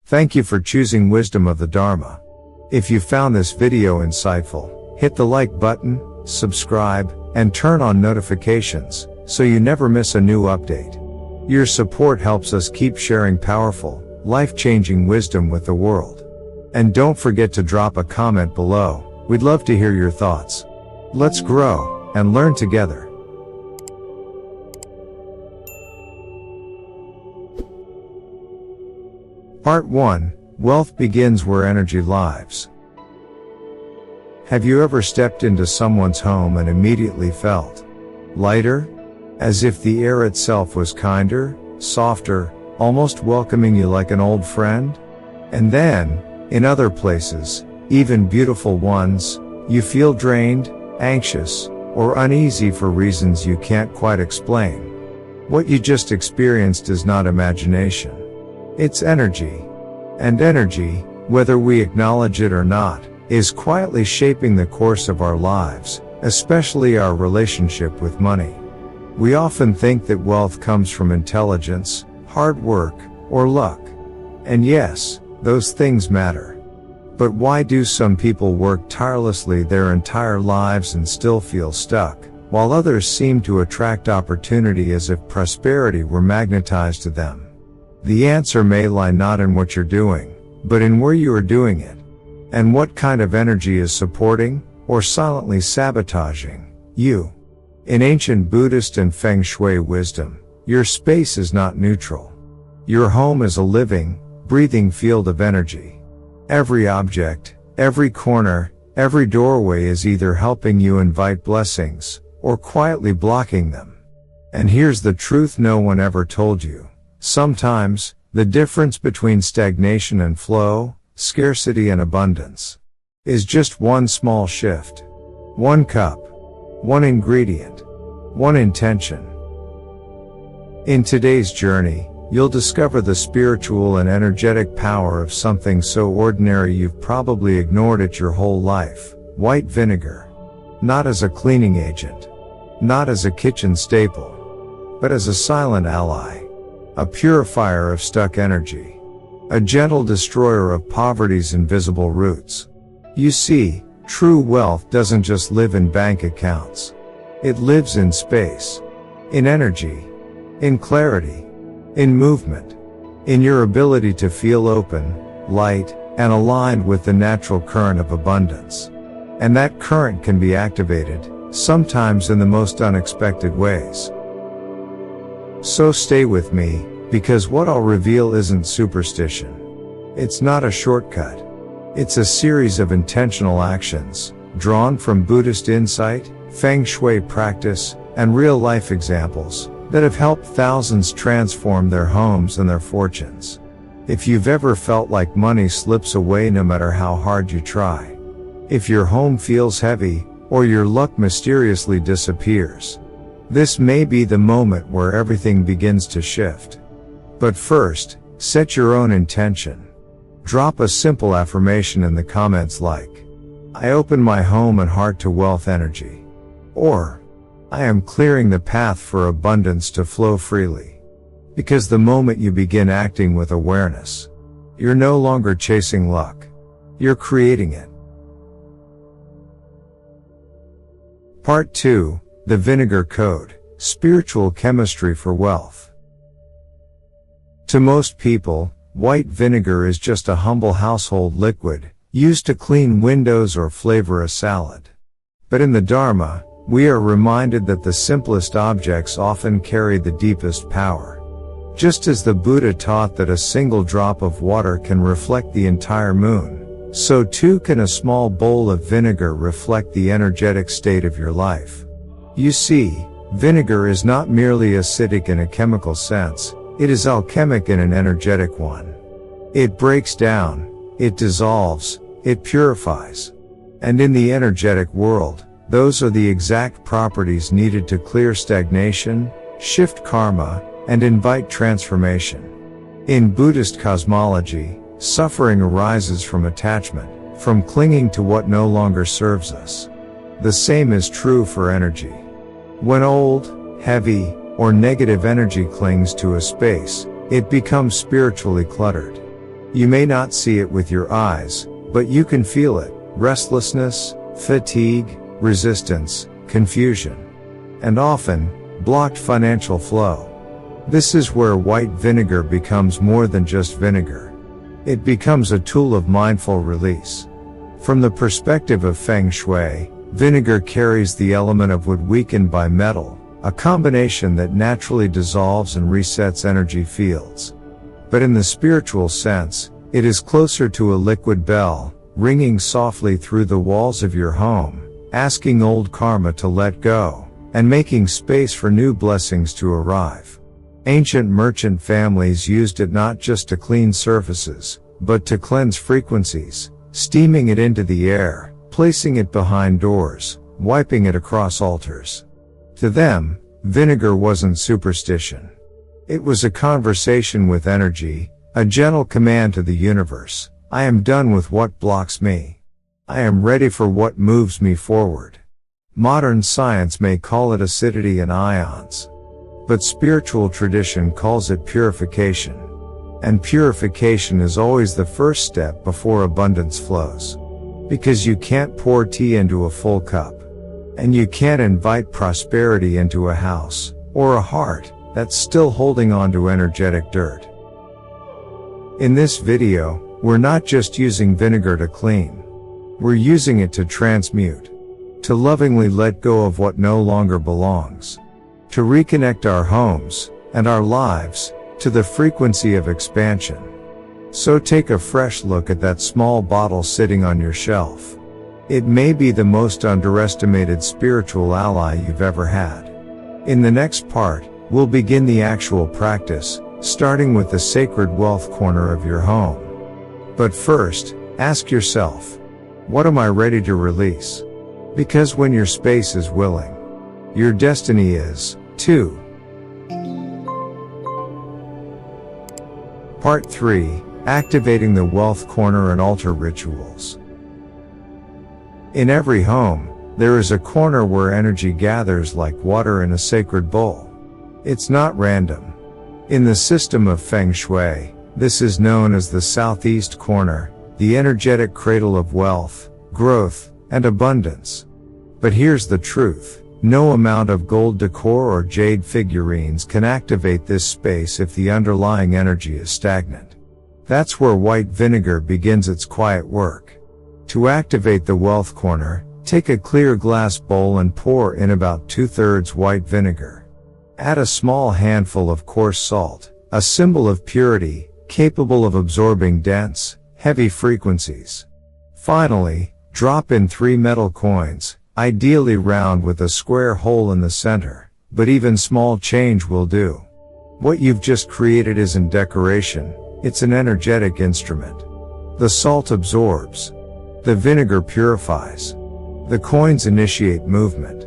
Thank you for choosing Wisdom of the Dharma. If you found this video insightful, hit the like button, subscribe, and turn on notifications so you never miss a new update. Your support helps us keep sharing powerful, life-changing wisdom with the world. And don't forget to drop a comment below. We'd love to hear your thoughts. Let's grow and learn together. Part 1. Wealth begins where energy lives. Have you ever stepped into someone's home and immediately felt lighter? As if the air itself was kinder, softer, almost welcoming you like an old friend? And then, in other places, even beautiful ones, you feel drained, anxious, or uneasy for reasons you can't quite explain. What you just experienced is not imagination. It's energy. And energy, whether we acknowledge it or not, is quietly shaping the course of our lives, especially our relationship with money. We often think that wealth comes from intelligence, hard work, or luck. And yes, those things matter. But why do some people work tirelessly their entire lives and still feel stuck, while others seem to attract opportunity as if prosperity were magnetized to them? The answer may lie not in what you're doing, but in where you are doing it. And what kind of energy is supporting, or silently sabotaging, you. In ancient Buddhist and Feng Shui wisdom, your space is not neutral. Your home is a living, breathing field of energy. Every object, every corner, every doorway is either helping you invite blessings, or quietly blocking them. And here's the truth no one ever told you. Sometimes, the difference between stagnation and flow, scarcity and abundance, is just one small shift. One cup. One ingredient. One intention. In today's journey, you'll discover the spiritual and energetic power of something so ordinary you've probably ignored it your whole life: white vinegar. Not as a cleaning agent. Not as a kitchen staple. But as a silent ally. A purifier of stuck energy. A gentle destroyer of poverty's invisible roots. You see, true wealth doesn't just live in bank accounts. It lives in space. In energy. In clarity. In movement. In your ability to feel open, light, and aligned with the natural current of abundance. And that current can be activated, sometimes in the most unexpected ways. So stay with me, because what I'll reveal isn't superstition. It's not a shortcut. It's a series of intentional actions, drawn from Buddhist insight, Feng Shui practice, and real-life examples, that have helped thousands transform their homes and their fortunes. If you've ever felt like money slips away no matter how hard you try, if your home feels heavy, or your luck mysteriously disappears, this may be the moment where everything begins to shift. But first, set your own intention. Drop a simple affirmation in the comments like, "I open my home and heart to wealth energy." Or, "I am clearing the path for abundance to flow freely." Because the moment you begin acting with awareness, you're no longer chasing luck. You're creating it. Part 2. The Vinegar Code, Spiritual Chemistry for Wealth. To most people, white vinegar is just a humble household liquid, used to clean windows or flavor a salad. But in the Dharma, we are reminded that the simplest objects often carry the deepest power. Just as the Buddha taught that a single drop of water can reflect the entire moon, so too can a small bowl of vinegar reflect the energetic state of your life. You see, vinegar is not merely acidic in a chemical sense, it is alchemic in an energetic one. It breaks down, it dissolves, it purifies. And in the energetic world, those are the exact properties needed to clear stagnation, shift karma, and invite transformation. In Buddhist cosmology, suffering arises from attachment, from clinging to what no longer serves us. The same is true for energy. When old, heavy, or negative energy clings to a space, it becomes spiritually cluttered. You may not see it with your eyes, but you can feel it: restlessness, fatigue, resistance, confusion, and often, blocked financial flow. This is where white vinegar becomes more than just vinegar. It becomes a tool of mindful release. From the perspective of Feng Shui, vinegar carries the element of wood weakened by metal, a combination that naturally dissolves and resets energy fields. But in the spiritual sense, it is closer to a liquid bell, ringing softly through the walls of your home, asking old karma to let go, and making space for new blessings to arrive. Ancient merchant families used it not just to clean surfaces, but to cleanse frequencies, steaming it into the air, placing it behind doors, wiping it across altars. To them, vinegar wasn't superstition. It was a conversation with energy, a gentle command to the universe: I am done with what blocks me. I am ready for what moves me forward. Modern science may call it acidity and ions, but spiritual tradition calls it purification. And purification is always the first step before abundance flows. Because you can't pour tea into a full cup. And you can't invite prosperity into a house, or a heart, that's still holding on to energetic dirt. In this video, we're not just using vinegar to clean. We're using it to transmute. To lovingly let go of what no longer belongs. To reconnect our homes, and our lives, to the frequency of expansion. So take a fresh look at that small bottle sitting on your shelf. It may be the most underestimated spiritual ally you've ever had. In the next part, we'll begin the actual practice, starting with the sacred wealth corner of your home. But first, ask yourself, what am I ready to release? Because when your space is willing, your destiny is, too. Part 3, Activating the Wealth Corner and Altar Rituals. In every home, there is a corner where energy gathers like water in a sacred bowl. It's not random. In the system of Feng Shui, this is known as the southeast corner, the energetic cradle of wealth, growth, and abundance. But here's the truth. No amount of gold decor or jade figurines can activate this space if the underlying energy is stagnant. That's where white vinegar begins its quiet work. To activate the wealth corner, take a clear glass bowl and pour in about 2/3 white vinegar. Add a small handful of coarse salt, a symbol of purity, capable of absorbing dense, heavy frequencies. Finally, drop in 3 metal coins, ideally round with a square hole in the center, but even small change will do. What you've just created isn't decoration, it's an energetic instrument. The salt absorbs. The vinegar purifies. The coins initiate movement.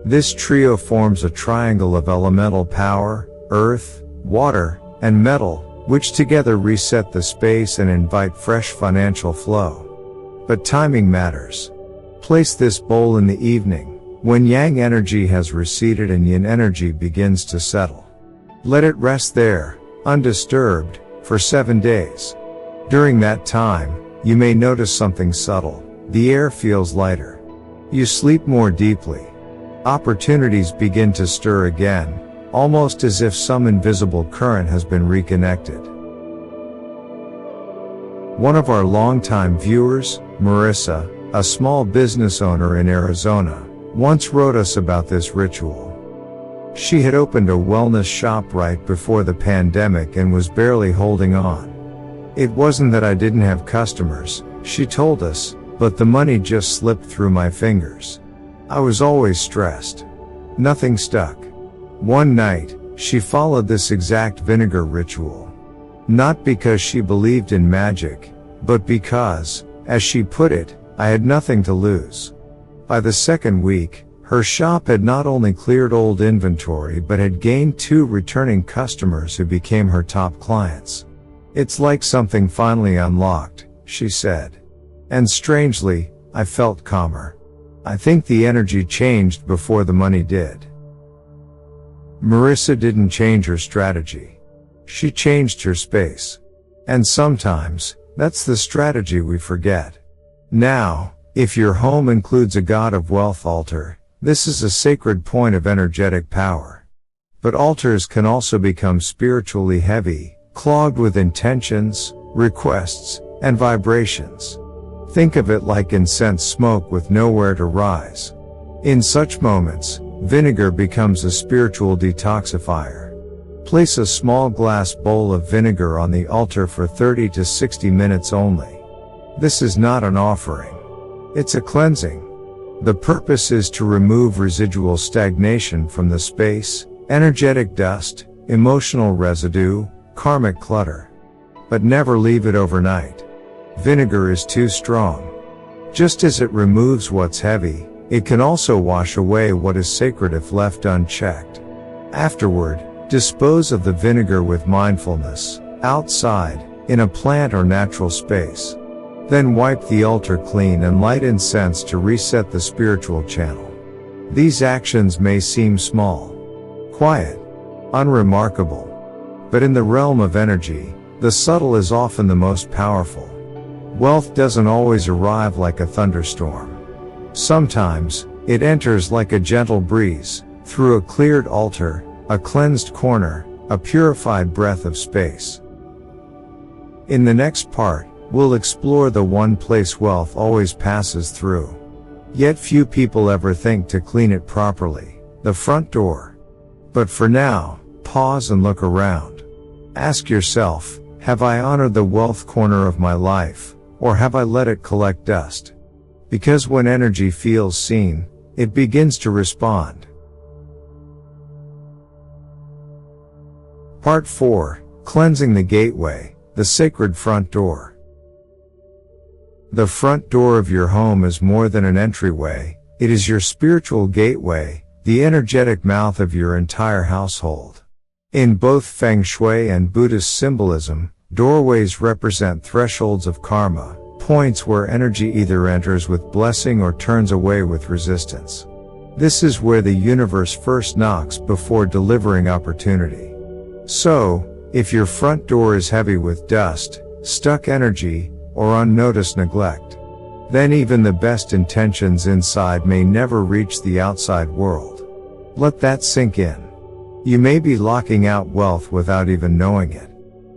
This trio forms a triangle of elemental power, earth, water, and metal, which together reset the space and invite fresh financial flow. But timing matters. Place this bowl in the evening, when yang energy has receded and yin energy begins to settle. Let it rest there, undisturbed, for 7 days. During that time, you may notice something subtle. The air feels lighter. You sleep more deeply. Opportunities begin to stir again, almost as if some invisible current has been reconnected. One of our longtime viewers, Marissa, a small business owner in Arizona, once wrote us about this ritual. She had opened a wellness shop right before the pandemic and was barely holding on. It wasn't that I didn't have customers, she told us, but the money just slipped through my fingers. I was always stressed. Nothing stuck. One night, she followed this exact vinegar ritual. Not because she believed in magic, but because, as she put it, I had nothing to lose. By the second week, her shop had not only cleared old inventory but had gained 2 returning customers who became her top clients. It's like something finally unlocked, she said. And strangely, I felt calmer. I think the energy changed before the money did. Marissa didn't change her strategy. She changed her space. And sometimes, that's the strategy we forget. Now, if your home includes a god of wealth altar, this is a sacred point of energetic power. But altars can also become spiritually heavy, clogged with intentions, requests, and vibrations. Think of it like incense smoke with nowhere to rise. In such moments, vinegar becomes a spiritual detoxifier. Place a small glass bowl of vinegar on the altar for 30 to 60 minutes only. This is not an offering. It's a cleansing. The purpose is to remove residual stagnation from the space, energetic dust, emotional residue, karmic clutter. But never leave it overnight. Vinegar is too strong. Just as it removes what's heavy, it can also wash away what is sacred if left unchecked. Afterward, dispose of the vinegar with mindfulness, outside, in a plant or natural space. Then wipe the altar clean and light incense to reset the spiritual channel. These actions may seem small, quiet, unremarkable. But in the realm of energy, the subtle is often the most powerful. Wealth doesn't always arrive like a thunderstorm. Sometimes, it enters like a gentle breeze, through a cleared altar, a cleansed corner, a purified breath of space. In the next part, we'll explore the one place wealth always passes through. Yet few people ever think to clean it properly, the front door. But for now, pause and look around. Ask yourself, have I honored the wealth corner of my life, or have I let it collect dust? Because when energy feels seen, it begins to respond. Part 4, Cleansing the Gateway, the Sacred Front Door. The front door of your home is more than an entryway, it is your spiritual gateway, the energetic mouth of your entire household. In both Feng Shui and Buddhist symbolism, doorways represent thresholds of karma, points where energy either enters with blessing or turns away with resistance. This is where the universe first knocks before delivering opportunity. So, if your front door is heavy with dust, stuck energy, or unnoticed neglect, then even the best intentions inside may never reach the outside world. Let that sink in. You may be locking out wealth without even knowing it.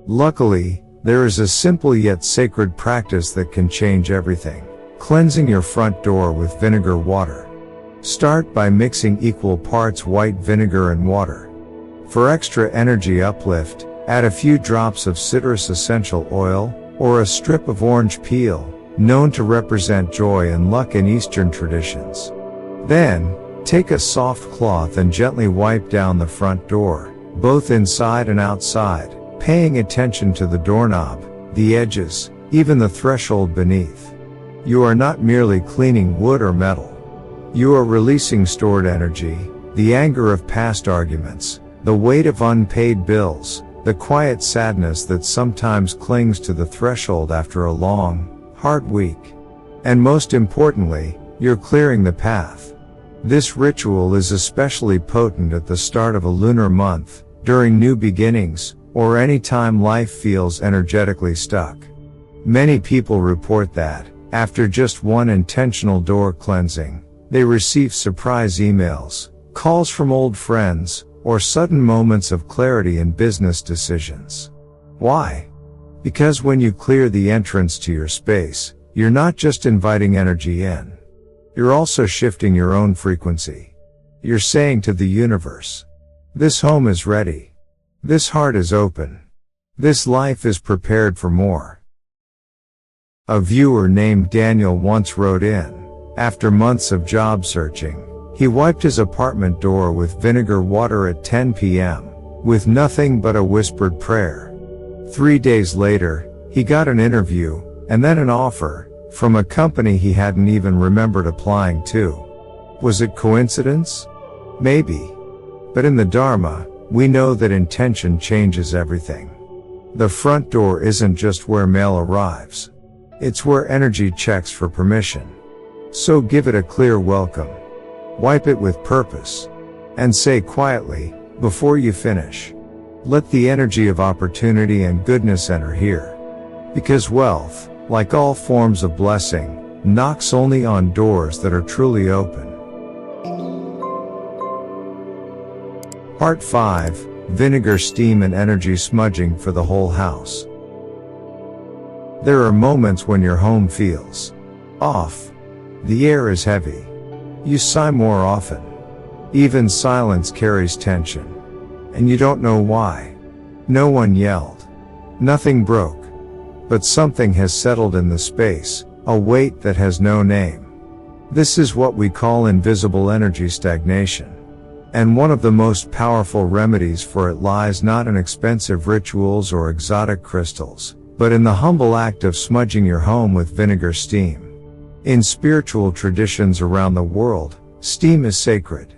Luckily, there is a simple yet sacred practice that can change everything: cleansing your front door with vinegar water. Start by mixing equal parts white vinegar and water. For extra energy uplift, add a few drops of citrus essential oil, or a strip of orange peel, known to represent joy and luck in Eastern traditions. Then, take a soft cloth and gently wipe down the front door, both inside and outside, paying attention to the doorknob, the edges, even the threshold beneath. You are not merely cleaning wood or metal. You are releasing stored energy, the anger of past arguments, the weight of unpaid bills, the quiet sadness that sometimes clings to the threshold after a long, hard week. And most importantly, you're clearing the path. This ritual is especially potent at the start of a lunar month, during new beginnings, or any time life feels energetically stuck. Many people report that, after just one intentional door cleansing, they receive surprise emails, calls from old friends, or sudden moments of clarity in business decisions. Why? Because when you clear the entrance to your space, you're not just inviting energy in. You're also shifting your own frequency. You're saying to the universe, this home is ready. This heart is open. This life is prepared for more. A viewer named Daniel once wrote in, after months of job searching, he wiped his apartment door with vinegar water at 10 p.m., with nothing but a whispered prayer. 3 days later, he got an interview, and then an offer, from a company he hadn't even remembered applying to. Was it coincidence? Maybe. But in the Dharma, we know that intention changes everything. The front door isn't just where mail arrives. It's where energy checks for permission. So give it a clear welcome. Wipe it with purpose. And say quietly, before you finish, let the energy of opportunity and goodness enter here. Because wealth, like all forms of blessing, knocks only on doors that are truly open. Part 5, Vinegar, Steam and Energy Smudging for the Whole House. There are moments when your home feels off. The air is heavy. You sigh more often. Even silence carries tension. And you don't know why. No one yelled. Nothing broke. But something has settled in the space, a weight that has no name. This is what we call invisible energy stagnation. And one of the most powerful remedies for it lies not in expensive rituals or exotic crystals, but in the humble act of smudging your home with vinegar steam. In spiritual traditions around the world, steam is sacred.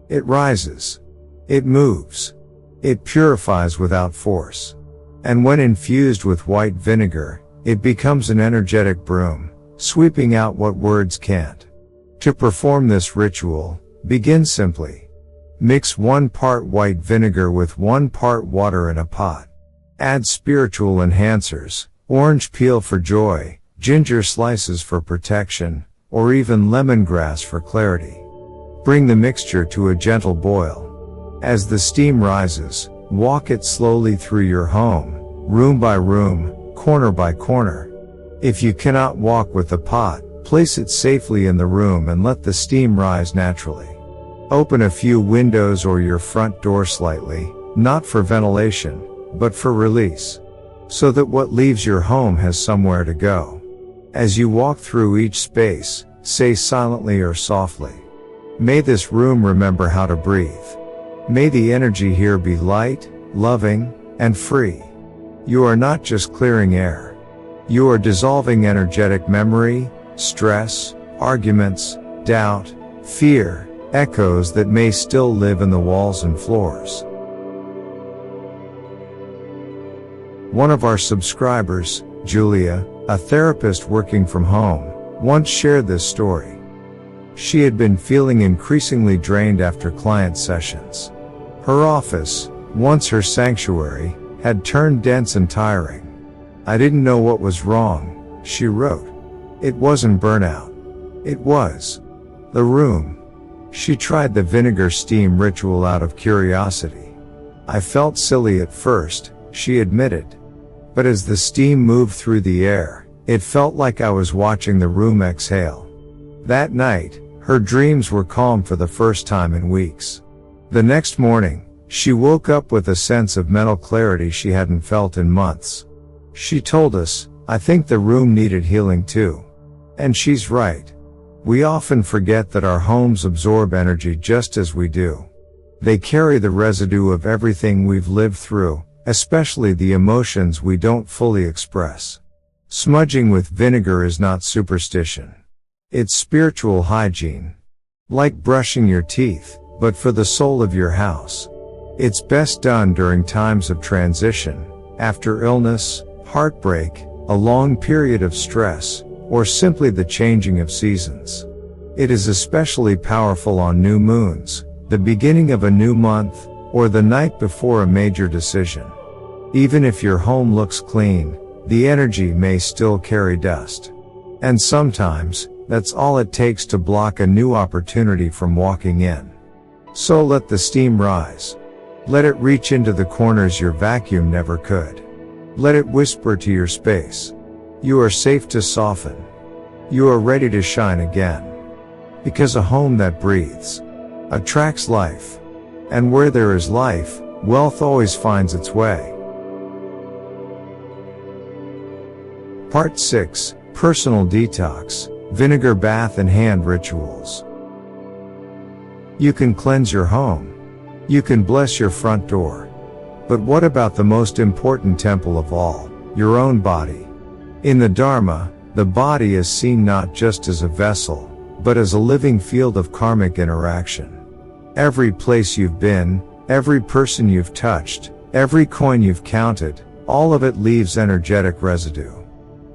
It rises. It moves. It purifies without force. And when infused with white vinegar, it becomes an energetic broom, sweeping out what words can't. To perform this ritual, begin simply. Mix 1 part white vinegar with 1 part water in a pot. Add spiritual enhancers, orange peel for joy, ginger slices for protection, or even lemongrass for clarity. Bring the mixture to a gentle boil. As the steam rises, walk it slowly through your home, room by room, corner by corner. If you cannot walk with the pot, place it safely in the room and let the steam rise naturally. Open a few windows or your front door slightly, not for ventilation, but for release. So that what leaves your home has somewhere to go. As you walk through each space, say silently or softly, "May this room remember how to breathe. May the energy here be light, loving, and free." You are not just clearing air. You are dissolving energetic memory, stress, arguments, doubt, fear, echoes that may still live in the walls and floors. One of our subscribers, Julia, a therapist working from home, once shared this story. She had been feeling increasingly drained after client sessions. Her office, once her sanctuary, had turned dense and tiring. "I didn't know what was wrong," she wrote. "It wasn't burnout. It was the room." She tried the vinegar steam ritual out of curiosity. "I felt silly at first," she admitted. "But as the steam moved through the air, it felt like I was watching the room exhale." That night, her dreams were calm for the first time in weeks. The next morning, she woke up with a sense of mental clarity she hadn't felt in months. She told us, "I think the room needed healing too." And she's right. We often forget that our homes absorb energy just as we do. They carry the residue of everything we've lived through, especially the emotions we don't fully express. Smudging with vinegar is not superstition. It's spiritual hygiene. Like brushing your teeth, but for the soul of your house. It's best done during times of transition, after illness, heartbreak, a long period of stress, or simply the changing of seasons. It is especially powerful on new moons, the beginning of a new month, or the night before a major decision. Even if your home looks clean, the energy may still carry dust. And sometimes, that's all it takes to block a new opportunity from walking in. So let the steam rise. Let it reach into the corners your vacuum never could. Let it whisper to your space. You are safe to soften. You are ready to shine again. Because a home that breathes attracts life. And where there is life, wealth always finds its way. Part 6, Personal Detox, Vinegar Bath and Hand Rituals. You can cleanse your home. You can bless your front door. But what about the most important temple of all, your own body? In the Dharma, the body is seen not just as a vessel, but as a living field of karmic interaction. Every place you've been, every person you've touched, every coin you've counted, all of it leaves energetic residue.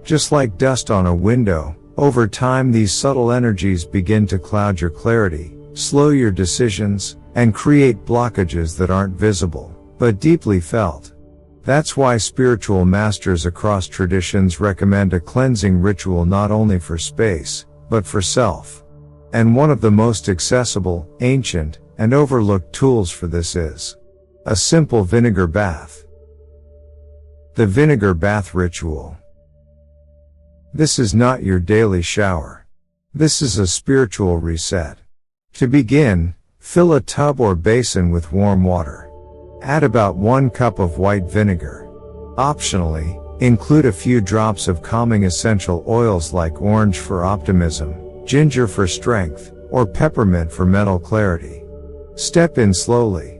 Just like dust on a window, over time these subtle energies begin to cloud your clarity, slow your decisions, and create blockages that aren't visible, but deeply felt. That's why spiritual masters across traditions recommend a cleansing ritual not only for space, but for self. And one of the most accessible, ancient, and overlooked tools for this is a simple vinegar bath. The vinegar bath ritual. This is not your daily shower. This is a spiritual reset. To begin, fill a tub or basin with warm water. Add about 1 cup of white vinegar. Optionally, include a few drops of calming essential oils like orange for optimism, ginger for strength, or peppermint for mental clarity. Step in slowly.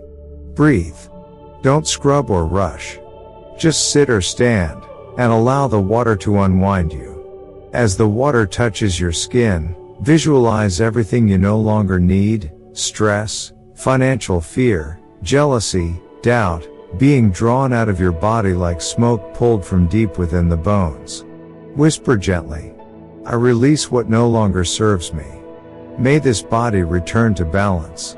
Breathe. Don't scrub or rush. Just sit or stand, and allow the water to unwind you. As the water touches your skin, visualize everything you no longer need: stress, financial fear, jealousy, doubt, being drawn out of your body like smoke pulled from deep within the bones. Whisper gently, "I release what no longer serves me. May this body return to balance."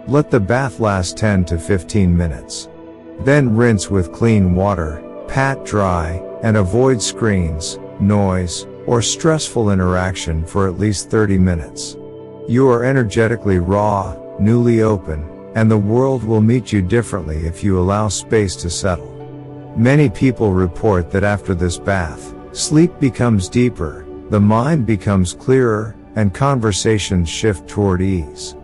Let the bath last 10 to 15 minutes. Then rinse with clean water, pat dry, and avoid screens, noise, or stressful interaction for at least 30 minutes. You are energetically raw, newly open, and the world will meet you differently if you allow space to settle. Many people report that after this bath, sleep becomes deeper, the mind becomes clearer, and conversations shift toward ease.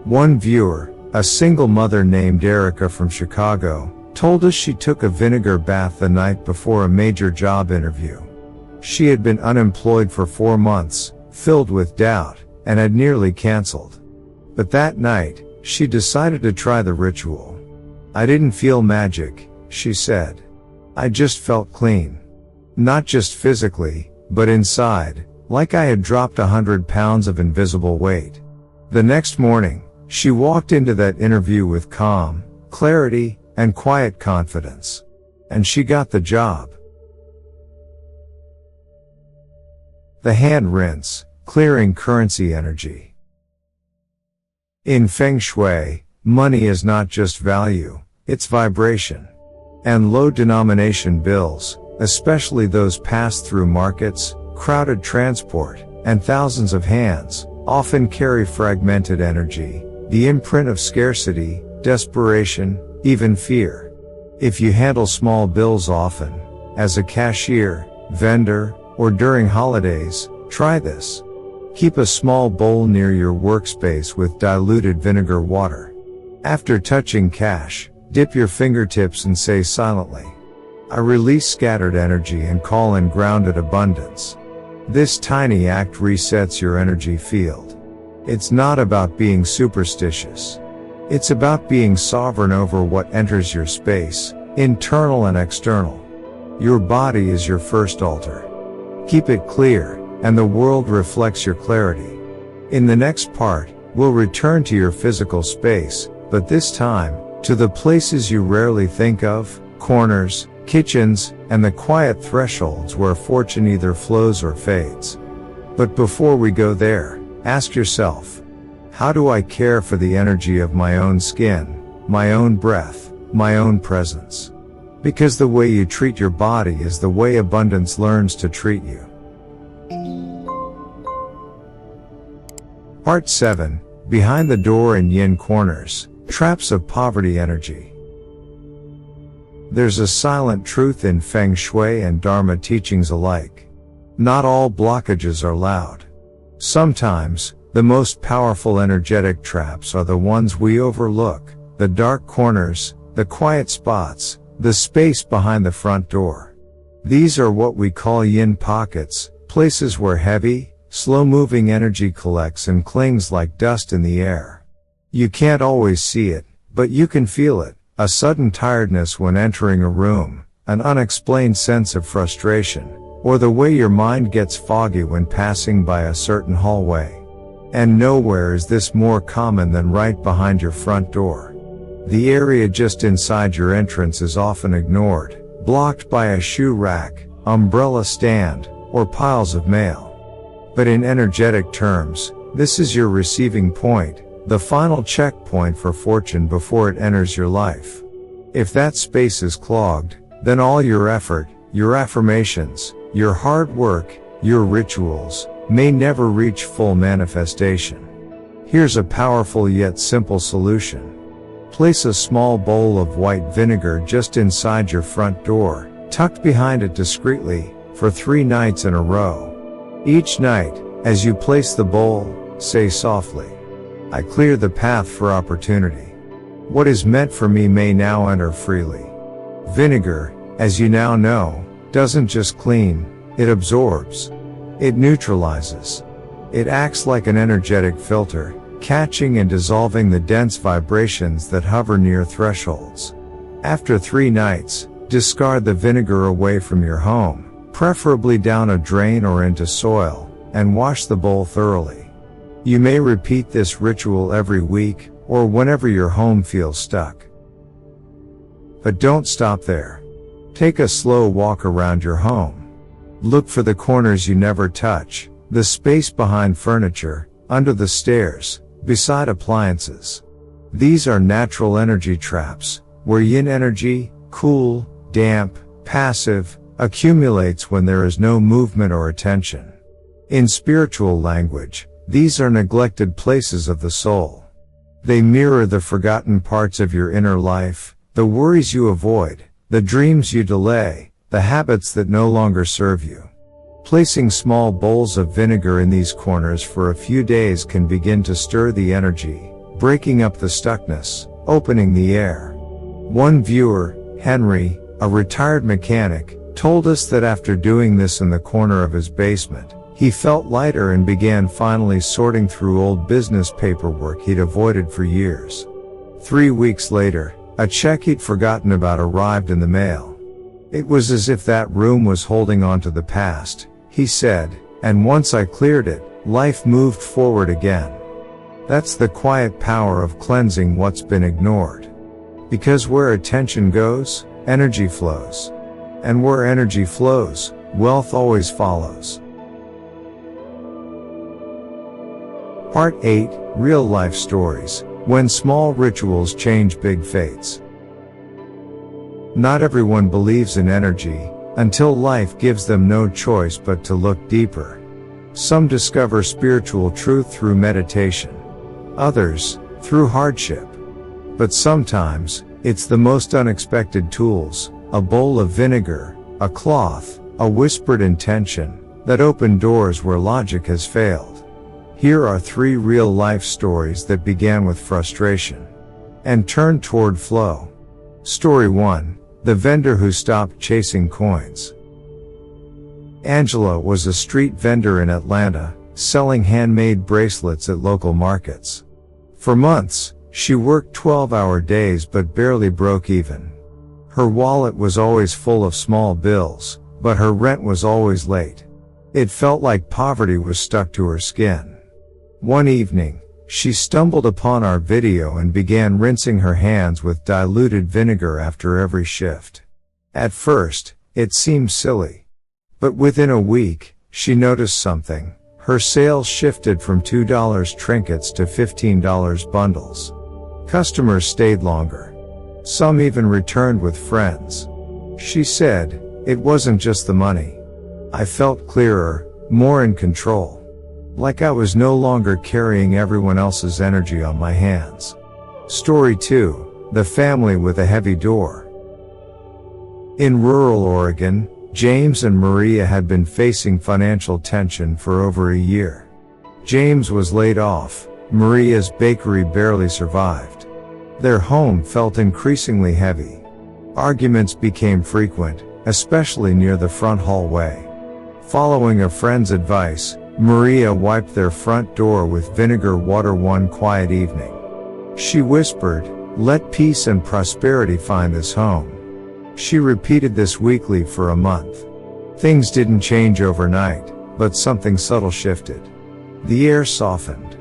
One viewer, a single mother named Erica from Chicago, told us she took a vinegar bath the night before a major job interview. She had been unemployed for 4 months, filled with doubt, and had nearly canceled. But that night, she decided to try the ritual. "I didn't feel magic," she said. "I just felt clean. Not just physically, but inside, like I had dropped 100 pounds of invisible weight." The next morning, she walked into that interview with calm, clarity, and quiet confidence. And she got the job. The hand rinse, clearing currency energy. In Feng Shui, money is not just value, it's vibration. And low-denomination bills, especially those passed through markets, crowded transport, and thousands of hands, often carry fragmented energy, the imprint of scarcity, desperation, even fear. If you handle small bills often, as a cashier, vendor, or during holidays, try this. Keep a small bowl near your workspace with diluted vinegar water. After touching cash, dip your fingertips and say silently, "I release scattered energy and call in grounded abundance." This tiny act resets your energy field. It's not about being superstitious. It's about being sovereign over what enters your space, internal and external. Your body is your first altar. Keep it clear, and the world reflects your clarity. In the next part, we'll return to your physical space, but this time, to the places you rarely think of, corners, kitchens, and the quiet thresholds where fortune either flows or fades. But before we go there, ask yourself, how do I care for the energy of my own skin, my own breath, my own presence? Because the way you treat your body is the way abundance learns to treat you. Part 7, Behind the Door and Yin Corners, Traps of Poverty Energy. There's a silent truth in Feng Shui and Dharma teachings alike. Not all blockages are loud. Sometimes, the most powerful energetic traps are the ones we overlook, the dark corners, the quiet spots, the space behind the front door. These are what we call yin pockets, places where heavy, slow-moving energy collects and clings like dust in the air. You can't always see it, but you can feel it, a sudden tiredness when entering a room, an unexplained sense of frustration, or the way your mind gets foggy when passing by a certain hallway. And nowhere is this more common than right behind your front door. The area just inside your entrance is often ignored, blocked by a shoe rack, umbrella stand, or piles of mail. But in energetic terms, this is your receiving point, the final checkpoint for fortune before it enters your life. If that space is clogged, then all your effort, your affirmations, your hard work, your rituals, may never reach full manifestation. Here's a powerful yet simple solution. Place a small bowl of white vinegar just inside your front door, tucked behind it discreetly, for 3 nights in a row. Each night, as you place the bowl, say softly, "I clear the path for opportunity. What is meant for me may now enter freely." Vinegar, as you now know, doesn't just clean, it absorbs. It neutralizes. It acts like an energetic filter, catching and dissolving the dense vibrations that hover near thresholds. After 3 nights, discard the vinegar away from your home, preferably down a drain or into soil, and wash the bowl thoroughly. You may repeat this ritual every week, or whenever your home feels stuck. But don't stop there. Take a slow walk around your home. Look for the corners you never touch, the space behind furniture, under the stairs, beside appliances. These are natural energy traps, where yin energy, cool, damp, passive, accumulates when there is no movement or attention. In spiritual language, these are neglected places of the soul. They mirror the forgotten parts of your inner life, the worries you avoid, the dreams you delay, the habits that no longer serve you. Placing small bowls of vinegar in these corners for a few days can begin to stir the energy, breaking up the stuckness, opening the air. One viewer, Henry, a retired mechanic, told us that after doing this in the corner of his basement, he felt lighter and began finally sorting through old business paperwork he'd avoided for years. 3 weeks later, a check he'd forgotten about arrived in the mail. It was as if that room was holding on to the past, he said, and once I cleared it, life moved forward again. That's the quiet power of cleansing what's been ignored. Because where attention goes, energy flows. And where energy flows, wealth always follows. Part 8, Real Life Stories, When Small Rituals Change Big Fates. Not everyone believes in energy, until life gives them no choice but to look deeper. Some discover spiritual truth through meditation. Others, through hardship. But sometimes, it's the most unexpected tools, a bowl of vinegar, a cloth, a whispered intention, that open doors where logic has failed. Here are 3 real-life stories that began with frustration and turned toward flow. Story 1. The vendor who stopped chasing coins. Angela was a street vendor in Atlanta, selling handmade bracelets at local markets. For months, she worked 12-hour days but barely broke even. Her wallet was always full of small bills, but her rent was always late. It felt like poverty was stuck to her skin. One evening, she stumbled upon our video and began rinsing her hands with diluted vinegar after every shift. At first, it seemed silly. But within a week, she noticed something. Her sales shifted from $2 trinkets to $15 bundles. Customers stayed longer. Some even returned with friends. She said, "It wasn't just the money. I felt clearer, more in control. Like I was no longer carrying everyone else's energy on my hands." Story 2. The family with a heavy door. In rural Oregon, James and Maria had been facing financial tension for over a year. James was laid off. Maria's bakery barely survived. Their home felt increasingly heavy. Arguments became frequent, especially near the front hallway. Following a friend's advice, Maria wiped their front door with vinegar water one quiet evening. She whispered, "Let peace and prosperity find this home." She repeated this weekly for a month. Things didn't change overnight, but something subtle shifted. The air softened.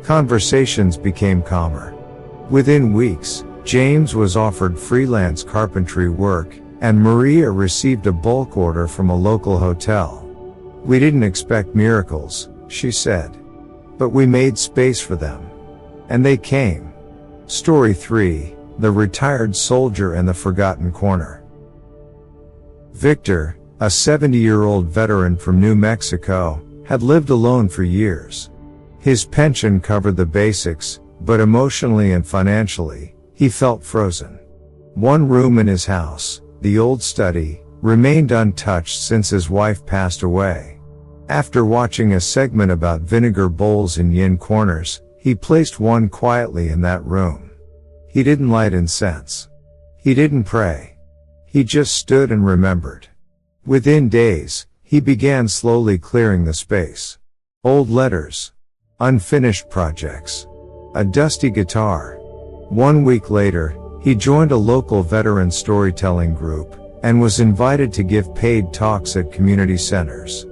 Conversations became calmer. Within weeks, James was offered freelance carpentry work, and Maria received a bulk order from a local hotel. "We didn't expect miracles," she said. "But we made space for them. And they came." Story 3. The Retired Soldier and the Forgotten Corner. Victor, a 70-year-old veteran from New Mexico, had lived alone for years. His pension covered the basics, but emotionally and financially, he felt frozen. One room in his house, the old study, remained untouched since his wife passed away. After watching a segment about vinegar bowls in yin corners, he placed one quietly in that room. He didn't light incense. He didn't pray. He just stood and remembered. Within days, he began slowly clearing the space. Old letters. Unfinished projects. A dusty guitar. 1 week later, he joined a local veteran storytelling group, and was invited to give paid talks at community centers.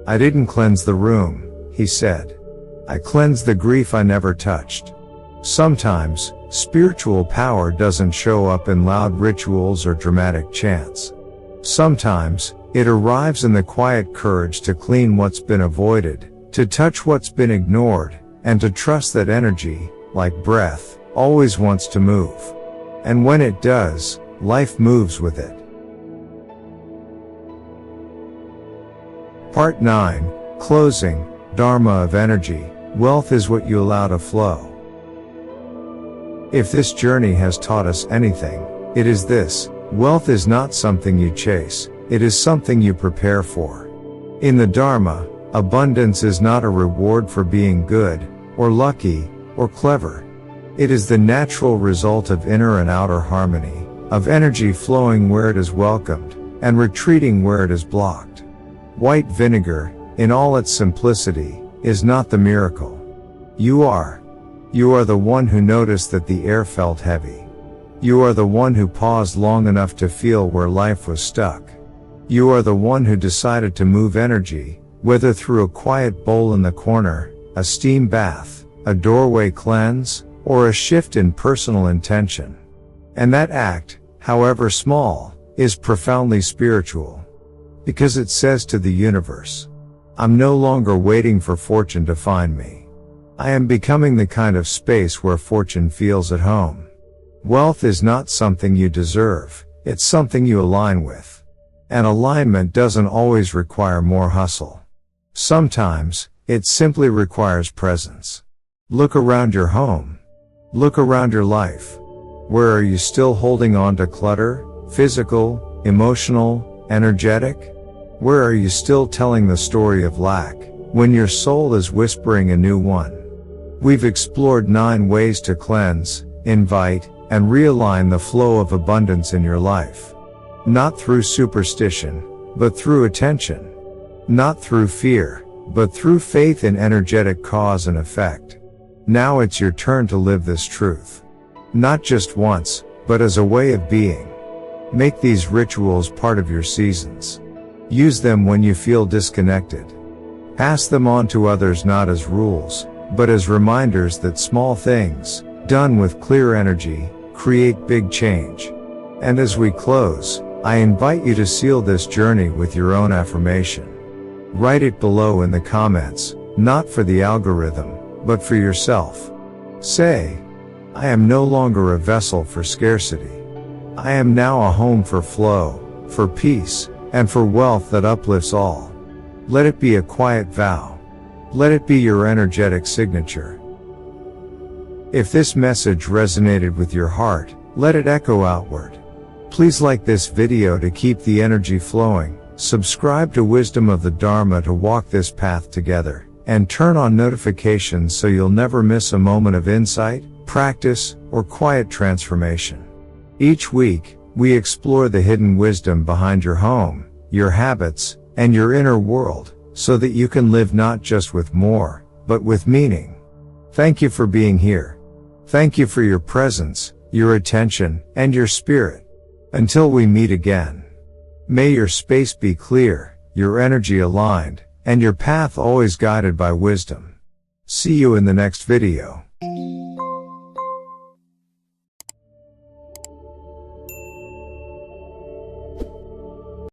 "I didn't cleanse the room," he said. "I cleansed the grief I never touched." Sometimes, spiritual power doesn't show up in loud rituals or dramatic chants. Sometimes, it arrives in the quiet courage to clean what's been avoided, to touch what's been ignored, and to trust that energy, like breath, always wants to move. And when it does, life moves with it. Part 9, Closing, Dharma of Energy. Wealth is what you allow to flow. If this journey has taught us anything, it is this: wealth is not something you chase, it is something you prepare for. In the Dharma, abundance is not a reward for being good, or lucky, or clever. It is the natural result of inner and outer harmony, of energy flowing where it is welcomed, and retreating where it is blocked. White vinegar, in all its simplicity, is not the miracle. You are. You are the one who noticed that the air felt heavy. You are the one who paused long enough to feel where life was stuck. You are the one who decided to move energy, whether through a quiet bowl in the corner, a steam bath, a doorway cleanse, or a shift in personal intention. And that act, however small, is profoundly spiritual. Because it says to the universe, "I'm no longer waiting for fortune to find me. I am becoming the kind of space where fortune feels at home." Wealth is not something you deserve, it's something you align with. And alignment doesn't always require more hustle. Sometimes, it simply requires presence. Look around your home. Look around your life. Where are you still holding on to clutter, physical, emotional, energetic? Where are you still telling the story of lack, when your soul is whispering a new one? We've explored 9 ways to cleanse, invite, and realign the flow of abundance in your life. Not through superstition, but through attention. Not through fear, but through faith in energetic cause and effect. Now it's your turn to live this truth. Not just once, but as a way of being. Make these rituals part of your seasons. Use them when you feel disconnected. Pass them on to others not as rules, but as reminders that small things, done with clear energy, create big change. And as we close, I invite you to seal this journey with your own affirmation. Write it below in the comments, not for the algorithm, but for yourself. Say, "I am no longer a vessel for scarcity. I am now a home for flow, for peace, and for wealth that uplifts all." Let it be a quiet vow. Let it be your energetic signature. If this message resonated with your heart, let it echo outward. Please like this video to keep the energy flowing, subscribe to Wisdom of the Dharma to walk this path together, and turn on notifications so you'll never miss a moment of insight, practice, or quiet transformation. Each week, we explore the hidden wisdom behind your home, your habits, and your inner world, so that you can live not just with more, but with meaning. Thank you for being here. Thank you for your presence, your attention, and your spirit. Until we meet again. May your space be clear, your energy aligned, and your path always guided by wisdom. See you in the next video.